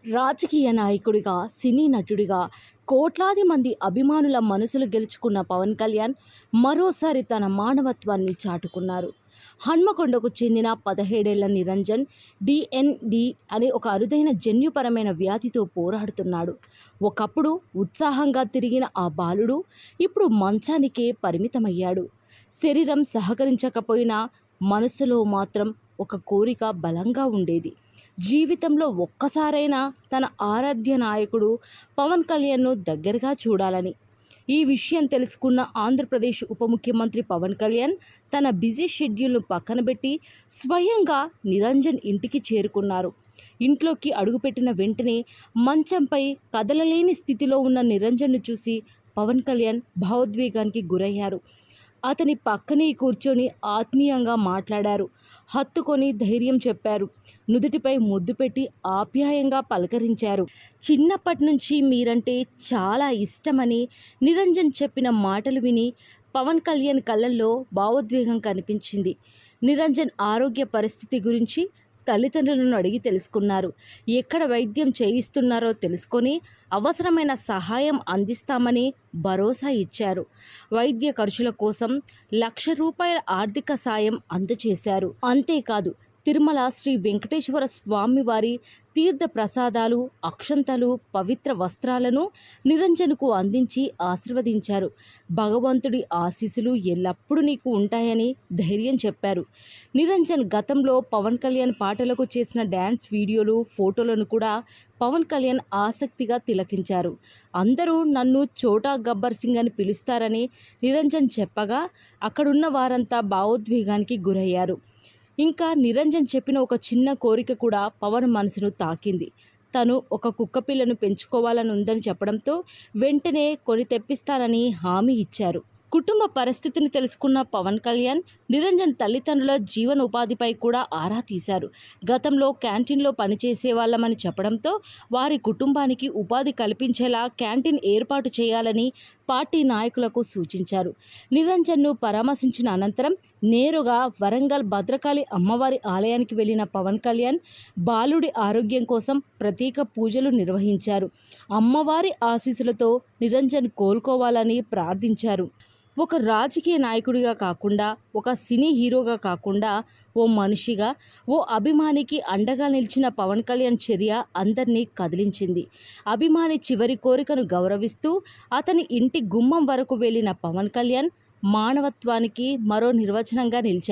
రాజకీయ నాయకుడిగా, సినీ నటుడిగా కోట్లాది మంది అభిమానుల మనసులు గెలుచుకున్న పవన్ కళ్యాణ్ మరోసారి తన మానవత్వాన్ని చాటుకున్నారు. హన్మకొండకు చెందిన 17 ఏళ్ల నిరంజన్ డిఎన్డి అనే ఒక అరుదైన జన్యుపరమైన వ్యాధితో పోరాడుతున్నాడు. ఒకప్పుడు ఉత్సాహంగా తిరిగిన ఆ బాలుడు ఇప్పుడు మంచానికే పరిమితమయ్యాడు. శరీరం సహకరించకపోయినా మనసులో మాత్రం ఒక కోరిక బలంగా ఉండేది. జీవితంలో ఒక్కసారైనా తన ఆరాధ్య నాయకుడు పవన్ కళ్యాణ్ను దగ్గరగా చూడాలని. ఈ విషయం తెలుసుకున్న ఆంధ్రప్రదేశ్ ఉప ముఖ్యమంత్రి పవన్ కళ్యాణ్ తన బిజీ షెడ్యూల్ను పక్కనబెట్టి స్వయంగా నిరంజన్ ఇంటికి చేరుకున్నారు. ఇంట్లోకి అడుగుపెట్టిన వెంటనే మంచంపై కదలలేని స్థితిలో ఉన్న నిరంజన్ను చూసి పవన్ కళ్యాణ్ భావోద్వేగానికి గురయ్యారు. అతని పక్కనే కూర్చొని ఆత్మీయంగా మాట్లాడారు. హత్తుకొని ధైర్యం చెప్పారు. నుదుటిపై ముద్దు పెట్టి ఆప్యాయంగా పలకరించారు. చిన్నప్పటి నుంచి మీరంటే చాలా ఇష్టమని నిరంజన్ చెప్పిన మాటలు విని పవన్ కళ్యాణ్ కళ్ళల్లో భావోద్వేగం కనిపించింది. నిరంజన్ ఆరోగ్య పరిస్థితి గురించి తల్లిదండ్రులను అడిగి తెలుసుకున్నారు. ఎక్కడ వైద్యం చేయిస్తున్నారో తెలుసుకొని అవసరమైన సహాయం అందిస్తామని భరోసా ఇచ్చారు. వైద్య ఖర్చుల కోసం ₹1,00,000 ఆర్థిక సాయం అందజేశారు. అంతేకాదు, తిరుమల శ్రీ వెంకటేశ్వర స్వామి వారి తీర్థ ప్రసాదాలు, అక్షంతలు, పవిత్ర వస్త్రాలను నిరంజన్కు అందించి ఆశీర్వదించారు. భగవంతుడి ఆశీస్సులు ఎల్లప్పుడూ నీకు ఉంటాయని ధైర్యం చెప్పారు. నిరంజన్ గతంలో పవన్ కళ్యాణ్ పాటలకు చేసిన డ్యాన్స్ వీడియోలు, ఫోటోలను కూడా పవన్ కళ్యాణ్ ఆసక్తిగా తిలకించారు. అందరూ నన్ను చోటా గబ్బర్ సింగ్ అని పిలుస్తారని నిరంజన్ చెప్పగా అక్కడున్న వారంతా భావోద్వేగానికి గురయ్యారు. ఇంకా నిరంజన్ చెప్పిన ఒక చిన్న కోరిక కూడా పవన్ మనసును తాకింది. తను ఒక కుక్కపిల్లను పెంచుకోవాలని ఉందని చెప్పడంతో వెంటనే కొని తెప్పిస్తానని హామీ ఇచ్చారు. కుటుంబ పరిస్థితిని తెలుసుకున్న పవన్ కళ్యాణ్ నిరంజన్ తల్లిదండ్రుల జీవనోపాధిపై కూడా ఆరా తీశారు. గతంలో క్యాంటీన్లో పనిచేసే వాళ్ళమని చెప్పడంతో వారి కుటుంబానికి ఉపాధి కల్పించేలా క్యాంటీన్ ఏర్పాటు చేయాలని పార్టీ నాయకులకు సూచించారు. నిరంజన్ను పరామర్శించిన అనంతరం నేరుగా వరంగల్ భద్రకాళి అమ్మవారి ఆలయానికి వెళ్లిన పవన్ కళ్యాణ్ బాలుడి ఆరోగ్యం కోసం ప్రత్యేక పూజలు నిర్వహించారు. అమ్మవారి ఆశీస్సులతో నిరంజన్ కోలుకోవాలని ప్రార్థించారు. ఒక రాజకీయ నాయకుడిగా కాకుండా, ఒక సినీ హీరోగా కాకుండా, ఓ మనిషిగా, ఓ అభిమానికి అండగా నిలిచిన పవన్ కళ్యాణ్ చర్య అందరినీ కదిలించింది. అభిమాని చివరి కోరికను గౌరవిస్తూ అతని ఇంటి గుమ్మం వరకు వెళ్లిన పవన్ కళ్యాణ్ మానవత్వానికి మరో నిర్వచనంగా నిలిచారు.